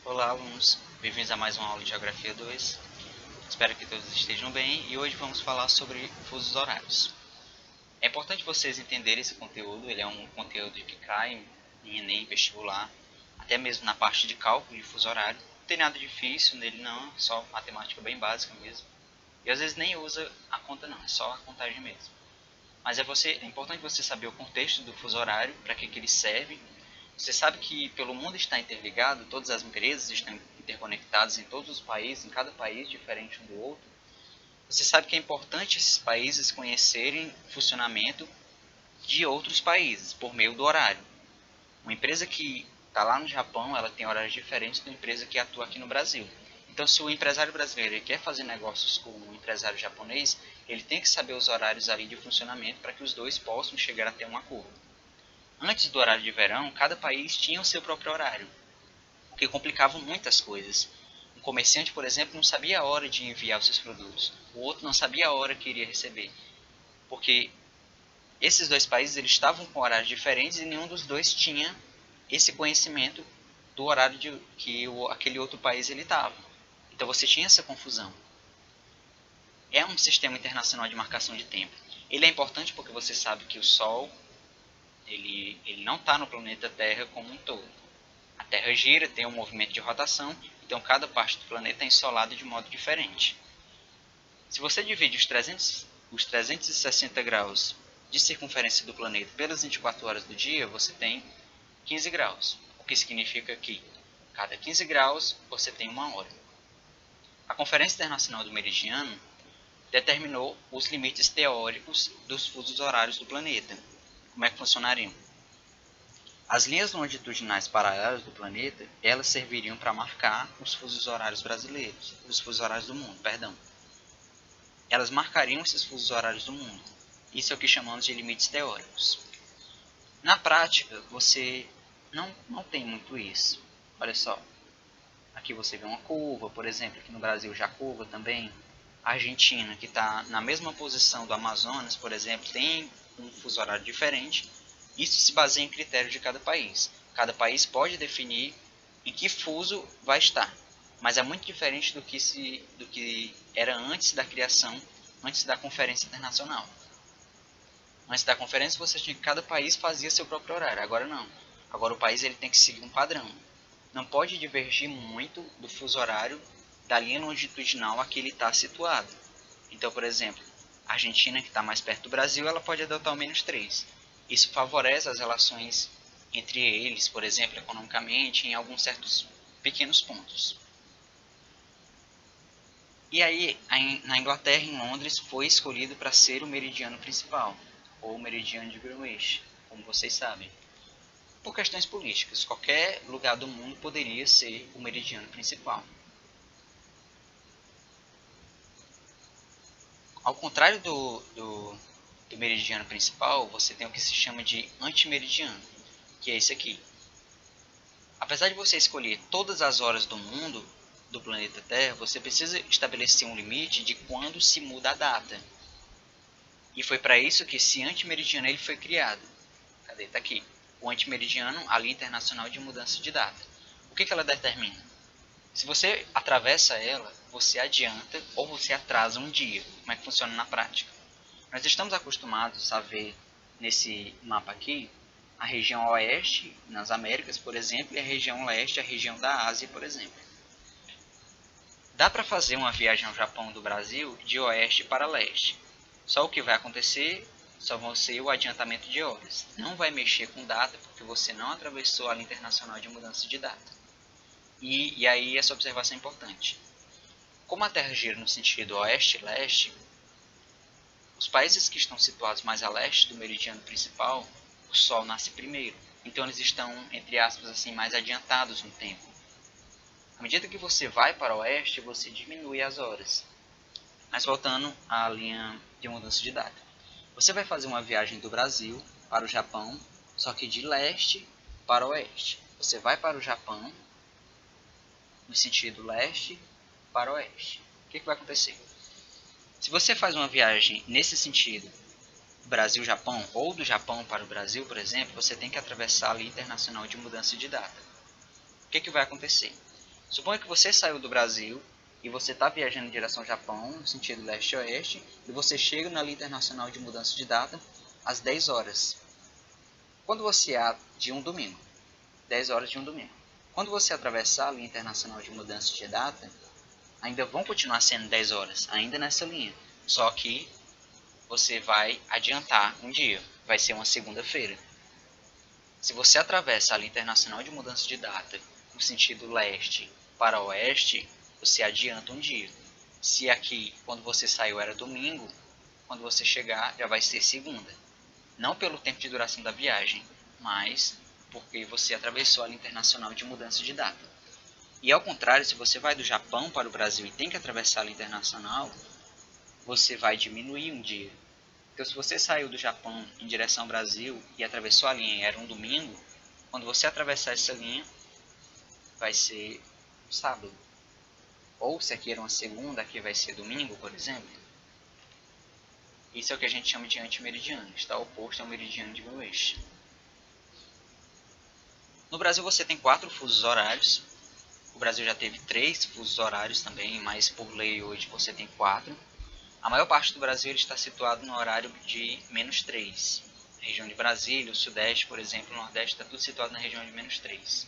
Olá, alunos. Bem-vindos a mais uma aula de Geografia 2. Espero que todos estejam bem e hoje vamos falar sobre fusos horários. É importante vocês entenderem esse conteúdo, ele é um conteúdo que cai em Enem, vestibular, até mesmo na parte de cálculo de fuso horário. Não tem nada difícil nele não, é só matemática bem básica mesmo. E às vezes nem usa a conta não, é só a contagem mesmo. Mas é importante você saber o contexto do fuso horário, para que ele serve. Você sabe que pelo mundo está interligado, todas as empresas estão interconectadas em todos os países, em cada país diferente um do outro. Você sabe que é importante esses países conhecerem o funcionamento de outros países por meio do horário. Uma empresa que está lá no Japão, ela tem horários diferentes da empresa que atua aqui no Brasil. Então, se o empresário brasileiro quer fazer negócios com o empresário japonês, ele tem que saber os horários ali de funcionamento para que os dois possam chegar a ter um acordo. Antes do horário de verão, cada país tinha o seu próprio horário, o que complicava muitas coisas. Um comerciante, por exemplo, não sabia a hora de enviar os seus produtos, o outro não sabia a hora que iria receber, porque esses dois países eles estavam com horários diferentes e nenhum dos dois tinha esse conhecimento do horário que aquele outro país ele estava. Então você tinha essa confusão. É um sistema internacional de marcação de tempo. Ele é importante porque você sabe que o Sol ele não está no planeta Terra como um todo. A Terra gira, tem um movimento de rotação, então cada parte do planeta é ensolada de modo diferente. Se você divide os 360 graus de circunferência do planeta pelas 24 horas do dia, você tem 15 graus, o que significa que cada 15 graus você tem uma hora. A Conferência Internacional do Meridiano determinou os limites teóricos dos fusos horários do planeta. Como é que funcionariam? As linhas longitudinais paralelas do planeta, elas serviriam para marcar os fusos horários brasileiros, os fusos horários do mundo, perdão. Elas marcariam esses fusos horários do mundo. Isso é o que chamamos de limites teóricos. Na prática, você não tem muito isso. Olha só, aqui você vê uma curva, por exemplo, aqui no Brasil já curva também. A Argentina, que está na mesma posição do Amazonas, por exemplo, tem um fuso horário diferente. Isso se baseia em critérios de cada país. Cada país pode definir em que fuso vai estar, mas é muito diferente do que era antes da criação, antes da Conferência Internacional. Antes da conferência, você tinha que cada país fazia seu próprio horário. Agora não. Agora o país ele tem que seguir um padrão. Não pode divergir muito do fuso horário da linha longitudinal a que ele está situado. Então, por exemplo, a Argentina, que está mais perto do Brasil, ela pode adotar o -3. Isso favorece as relações entre eles, por exemplo, economicamente, em alguns certos pequenos pontos. E aí, na Inglaterra, em Londres, foi escolhido para ser o meridiano principal, ou o meridiano de Greenwich, como vocês sabem. Por questões políticas, qualquer lugar do mundo poderia ser o meridiano principal. Ao contrário do meridiano principal, você tem o que se chama de antimeridiano, que é esse aqui. Apesar de você escolher todas as horas do mundo, do planeta Terra, você precisa estabelecer um limite de quando se muda a data. E foi para isso que esse antimeridiano ele foi criado. Cadê? Está aqui. O antimeridiano, a linha internacional de mudança de data. O que ela determina? Se você atravessa ela, você adianta ou você atrasa um dia. Como é que funciona na prática? Nós estamos acostumados a ver nesse mapa aqui a região oeste, nas Américas, por exemplo, e a região leste, a região da Ásia, por exemplo. Dá para fazer uma viagem ao Japão do Brasil de oeste para leste. Só o que vai acontecer só vão ser o adiantamento de horas. Não vai mexer com data porque você não atravessou a linha internacional de mudança de data. E aí essa observação é importante. Como a Terra gira no sentido oeste-leste, os países que estão situados mais a leste do meridiano principal, o Sol nasce primeiro. Então eles estão, entre aspas, assim, mais adiantados no tempo. À medida que você vai para o oeste, você diminui as horas. Mas voltando à linha de mudança de data. Você vai fazer uma viagem do Brasil para o Japão, só que de leste para oeste. Você vai para o Japão no sentido leste para oeste. O que vai acontecer? Se você faz uma viagem nesse sentido, Brasil-Japão, ou do Japão para o Brasil, por exemplo, você tem que atravessar a linha internacional de mudança de data. O que vai acontecer? Suponha que você saiu do Brasil e você está viajando em direção ao Japão, no sentido leste-oeste, e você chega na linha internacional de mudança de data às 10 horas. Quando você de um domingo, 10 horas de um domingo. Quando você atravessar a linha internacional de mudança de data, ainda vão continuar sendo 10 horas, ainda nessa linha. Só que você vai adiantar um dia, vai ser uma segunda-feira. Se você atravessa a linha internacional de mudança de data no sentido leste para oeste, você adianta um dia. Se aqui, quando você saiu, era domingo, quando você chegar, já vai ser segunda. Não pelo tempo de duração da viagem, mas porque você atravessou a linha internacional de mudança de data. E ao contrário, se você vai do Japão para o Brasil e tem que atravessar a linha internacional, você vai diminuir um dia. Então, se você saiu do Japão em direção ao Brasil e atravessou a linha e era um domingo, quando você atravessar essa linha, vai ser sábado. Ou se aqui era uma segunda, aqui vai ser domingo, por exemplo. Isso é o que a gente chama de antimeridiano. Está oposto ao meridiano de Greenwich. No Brasil você tem 4 fusos horários. O Brasil já teve 3 fusos horários também, mas por lei hoje você tem 4. A maior parte do Brasil ele está situado no horário de -3. A região de Brasília, o Sudeste, por exemplo, o Nordeste, está tudo situado na região de -3.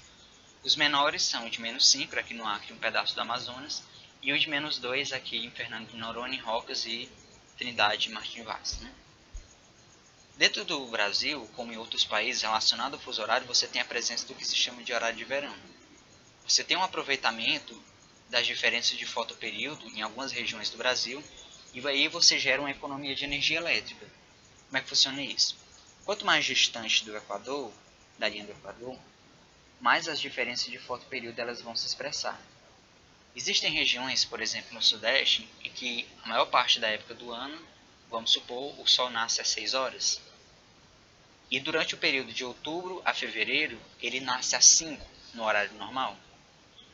Os menores são o de -5, aqui no Acre, um pedaço do Amazonas, e o de -2 aqui em Fernando de Noronha, Rocas e Trindade e Martim Vaz. Né? Dentro do Brasil, como em outros países relacionado ao fuso horário, você tem a presença do que se chama de horário de verão. Você tem um aproveitamento das diferenças de fotoperíodo em algumas regiões do Brasil, e aí você gera uma economia de energia elétrica. Como é que funciona isso? Quanto mais distante do Equador, da linha do Equador, mais as diferenças de fotoperíodo elas vão se expressar. Existem regiões, por exemplo, no Sudeste, em que a maior parte da época do ano, vamos supor, o Sol nasce às 6 horas. E durante o período de outubro a fevereiro, ele nasce às 5, no horário normal.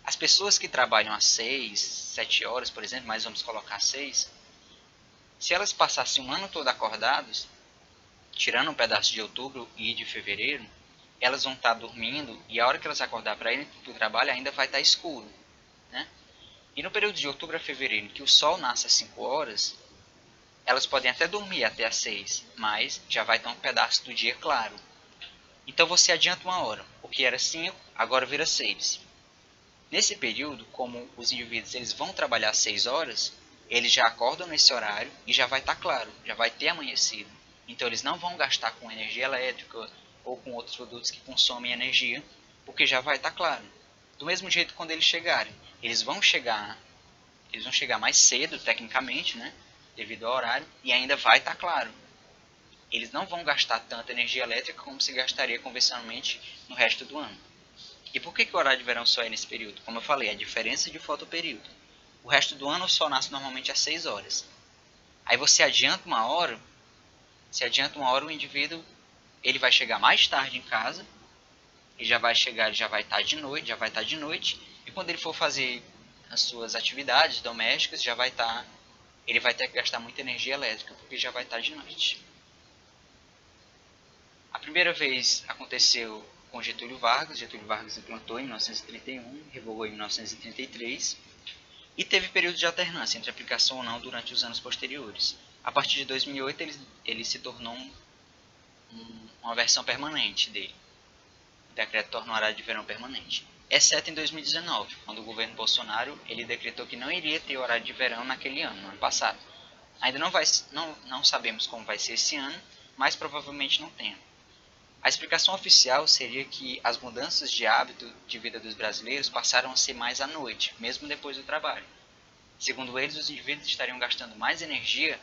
As pessoas que trabalham às 6, 7 horas, por exemplo, mas vamos colocar 6, se elas passassem um ano todo acordadas, tirando um pedaço de outubro e de fevereiro, elas vão estar dormindo e a hora que elas acordar para irem para o trabalho ainda vai estar escuro. Né? E no período de outubro a fevereiro, que o sol nasce às 5 horas, elas podem até dormir até às 6, mas já vai estar um pedaço do dia claro. Então você adianta uma hora. O que era 5, agora vira 6. Nesse período, como os indivíduos eles vão trabalhar às 6 horas, eles já acordam nesse horário e já vai estar claro, já vai ter amanhecido. Então eles não vão gastar com energia elétrica ou com outros produtos que consomem energia, porque já vai estar claro. Do mesmo jeito quando eles chegarem, eles vão chegar mais cedo, tecnicamente, né, devido ao horário, e ainda vai estar claro. Eles não vão gastar tanta energia elétrica como se gastaria convencionalmente no resto do ano. E por que o horário de verão só é nesse período? Como eu falei, a diferença de fotoperíodo. O resto do ano o sol nasce normalmente às 6 horas. Aí você adianta uma hora, o indivíduo ele vai chegar mais tarde em casa, ele já vai estar de noite, e quando ele for fazer as suas atividades domésticas, ele vai ter que gastar muita energia elétrica, porque já vai estar de noite. A primeira vez aconteceu com Getúlio Vargas implantou em 1931, revogou em 1933, e teve período de alternância entre aplicação ou não durante os anos posteriores. A partir de 2008 ele se tornou uma versão permanente dele. O decreto tornou o horário de verão permanente. Exceto em 2019, quando o governo Bolsonaro ele decretou que não iria ter horário de verão naquele ano, no ano passado. Ainda não sabemos como vai ser esse ano, mas provavelmente não tenha. A explicação oficial seria que as mudanças de hábito de vida dos brasileiros passaram a ser mais à noite, mesmo depois do trabalho. Segundo eles, os indivíduos estariam gastando mais energia,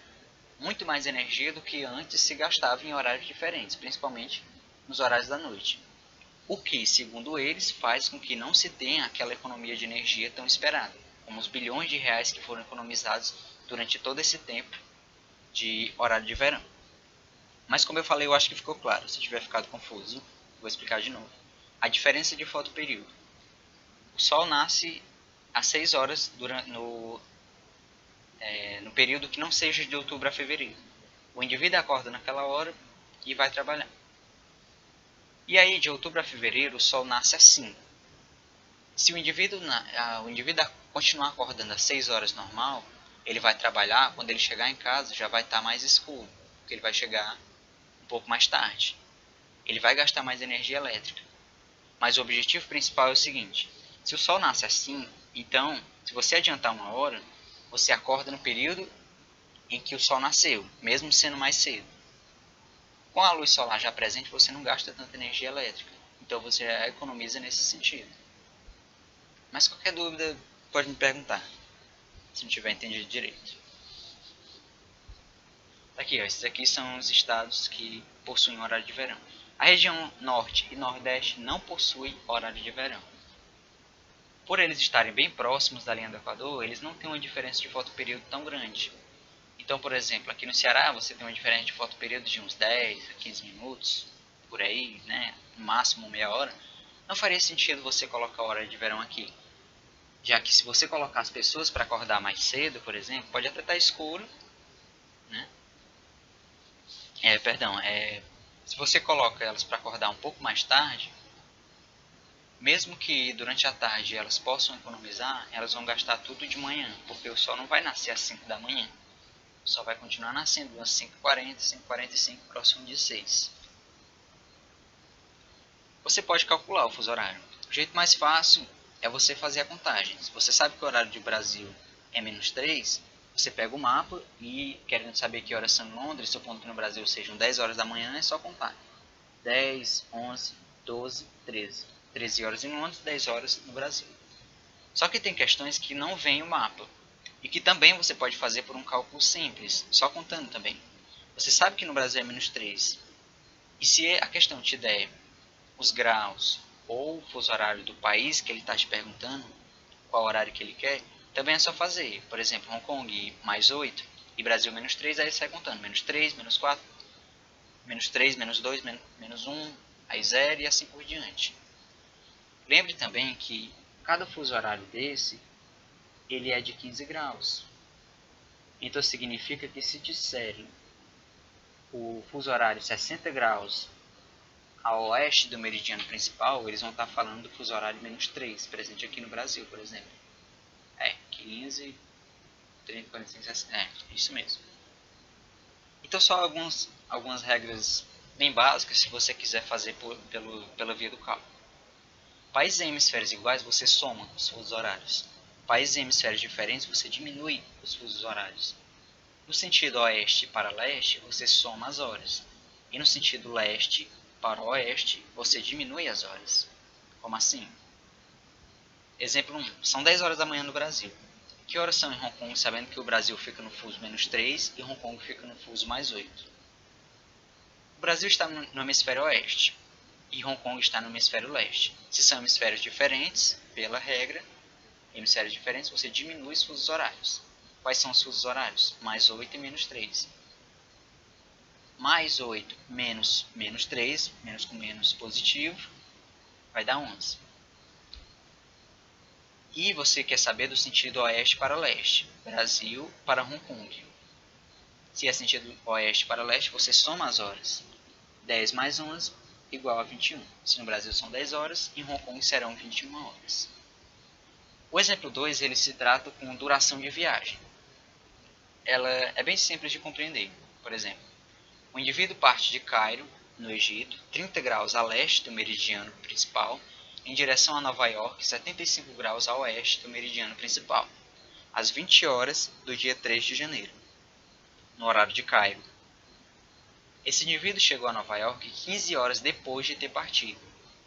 muito mais energia do que antes se gastava em horários diferentes, principalmente nos horários da noite. O que, segundo eles, faz com que não se tenha aquela economia de energia tão esperada, como os bilhões de reais que foram economizados durante todo esse tempo de horário de verão. Mas como eu falei, eu acho que ficou claro. Se tiver ficado confuso, vou explicar de novo. A diferença de fotoperíodo. O Sol nasce às 6 horas no período que não seja de outubro a fevereiro. O indivíduo acorda naquela hora e vai trabalhar. E aí, de outubro a fevereiro, o Sol nasce às 5. Se o indivíduo continuar acordando às 6 horas normal, ele vai trabalhar, quando ele chegar em casa já vai estar mais escuro, porque ele vai chegar um pouco mais tarde. Ele vai gastar mais energia elétrica. Mas o objetivo principal é o seguinte: se o sol nasce às 5, então, se você adiantar 1 hora, você acorda no período em que o sol nasceu, mesmo sendo mais cedo. Com a luz solar já presente, você não gasta tanta energia elétrica. Então você já economiza nesse sentido. Mas qualquer dúvida pode me perguntar, se não tiver entendido direito. Aqui, ó, esses aqui são os estados que possuem horário de verão. A região norte e nordeste não possui horário de verão. Por eles estarem bem próximos da linha do Equador, eles não têm uma diferença de fotoperíodo tão grande. Então, por exemplo, aqui no Ceará você tem uma diferença de fotoperíodo de uns 10 a 15 minutos, por aí, né? No máximo meia hora. Não faria sentido você colocar a hora de verão aqui. Já que se você colocar as pessoas para acordar mais cedo, por exemplo, pode até estar escuro, né? Se você coloca elas para acordar um pouco mais tarde, mesmo que durante a tarde elas possam economizar, elas vão gastar tudo de manhã, porque o sol não vai nascer às 5 da manhã. O sol vai continuar nascendo às 5h40, 5h45, próximo de 6. Você pode calcular o fuso horário. O jeito mais fácil é você fazer a contagem. Se você sabe que o horário de Brasil é -3, você pega o mapa e, querendo saber que horas são em Londres, supondo que no Brasil sejam 10 horas da manhã, é só contar. 10, 11, 12, 13. 13 horas em Londres, 10 horas no Brasil. Só que tem questões que não vem o mapa. E que também você pode fazer por um cálculo simples, só contando também. Você sabe que no Brasil é -3. E se a questão te der os graus ou o fuso horário do país que ele está te perguntando, qual horário que ele quer, também é só fazer. Por exemplo, Hong Kong +8 e Brasil -3, aí ele sai contando. -3, -4, -3, -2, -1, aí 0 e assim por diante. Lembre também que cada fuso horário desse, ele é de 15 graus. Então significa que se disserem o fuso horário 60 graus a oeste do meridiano principal, eles vão estar falando do fuso horário -3, presente aqui no Brasil, por exemplo. 15, 30, 45, 60, isso mesmo. Então só algumas regras bem básicas se você quiser fazer pela via do cálculo. Países em hemisférios iguais, você soma os fusos horários. Países em hemisférios diferentes, você diminui os fusos horários. No sentido oeste para leste, você soma as horas. E no sentido leste para oeste, você diminui as horas. Como assim? Exemplo 1. São 10 horas da manhã no Brasil. Que horas são em Hong Kong, sabendo que o Brasil fica no fuso -3 e Hong Kong fica no fuso +8? O Brasil está no hemisfério oeste e Hong Kong está no hemisfério leste. Se são hemisférios diferentes, pela regra, hemisférios diferentes, você diminui os fusos horários. Quais são os fusos horários? +8 e -3. +8 menos -3, menos com menos positivo, vai dar 11. E você quer saber do sentido oeste para leste, Brasil para Hong Kong. Se é sentido oeste para leste, você soma as horas. 10 mais 11 igual a 21. Se no Brasil são 10 horas, em Hong Kong serão 21 horas. O exemplo 2, ele se trata com duração de viagem. Ela é bem simples de compreender. Por exemplo, o indivíduo parte de Cairo, no Egito, 30 graus a leste do meridiano principal, em direção a Nova York, 75 graus a oeste do meridiano principal, às 20 horas do dia 3 de janeiro, no horário de Cairo. Esse indivíduo chegou a Nova York 15 horas depois de ter partido.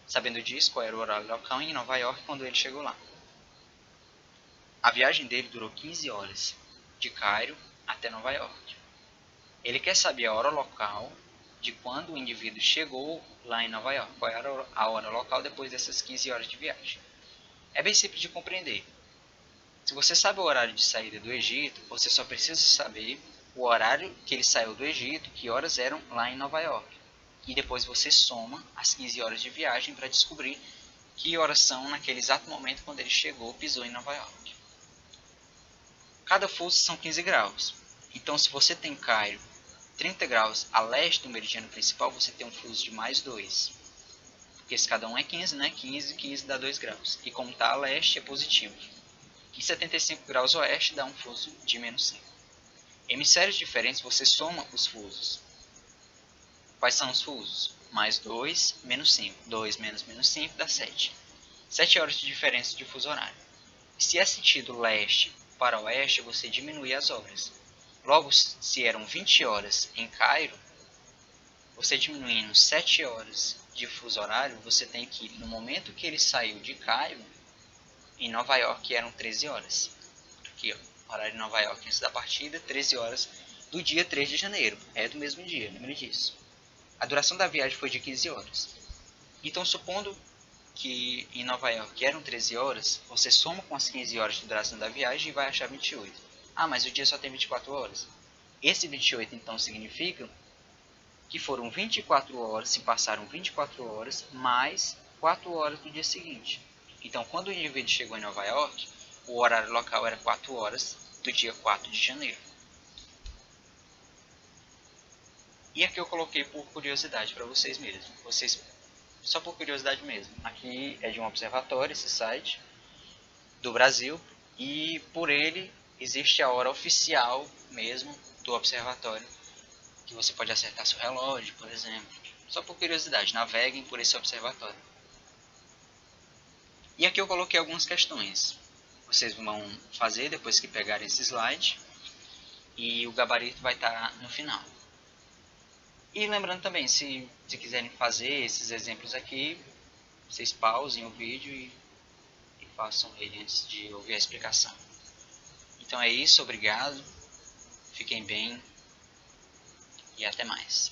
Sabendo disso, qual era o horário local em Nova York quando ele chegou lá? A viagem dele durou 15 horas, de Cairo até Nova York. Ele quer saber a hora local de quando o indivíduo chegou lá em Nova York. Qual era a hora local depois dessas 15 horas de viagem? É bem simples de compreender. Se você sabe o horário de saída do Egito, você só precisa saber o horário que ele saiu do Egito, que horas eram lá em Nova York. E depois você soma as 15 horas de viagem para descobrir que horas são naquele exato momento quando ele chegou, pisou em Nova York. Cada fuso são 15 graus. Então, se você tem Cairo 30 graus a leste do meridiano principal, você tem um fuso de +2. porque se cada um é 15, né? 15, 15 dá 2 graus. E como está a leste, é positivo. E 75 graus oeste dá um fuso de menos 5. Hemisférios diferentes, você soma os fusos. Quais são os fusos? Mais 2, menos 5. 2 menos 5 dá 7. 7 horas de diferença de fuso horário. Se é sentido leste para oeste, você diminui as horas. Logo, se eram 20 horas em Cairo, você diminuindo 7 horas de fuso horário, você tem que, no momento que ele saiu de Cairo, em Nova York eram 13 horas. Aqui, ó, horário de Nova York antes da partida, 13 horas do dia 3 de janeiro. É do mesmo dia, lembre disso. A duração da viagem foi de 15 horas. Então, supondo que em Nova York eram 13 horas, você soma com as 15 horas de duração da viagem e vai achar 28. Ah, mas o dia só tem 24 horas. Esse 28 então significa que foram 24 horas, se passaram 24 horas, mais 4 horas do dia seguinte. Então, quando o indivíduo chegou em Nova York, o horário local era 4 horas do dia 4 de janeiro. E aqui eu coloquei por curiosidade para vocês mesmos. Só por curiosidade mesmo. Aqui é de um observatório, esse site, do Brasil. E por ele existe a hora oficial mesmo do observatório, que você pode acertar seu relógio, por exemplo. Só por curiosidade, naveguem por esse observatório. E aqui eu coloquei algumas questões. Vocês vão fazer depois que pegarem esse slide. E o gabarito vai estar no final. E lembrando também, se quiserem fazer esses exemplos aqui, vocês pausem o vídeo e façam ele antes de ouvir a explicação. Então é isso, obrigado, fiquem bem e até mais.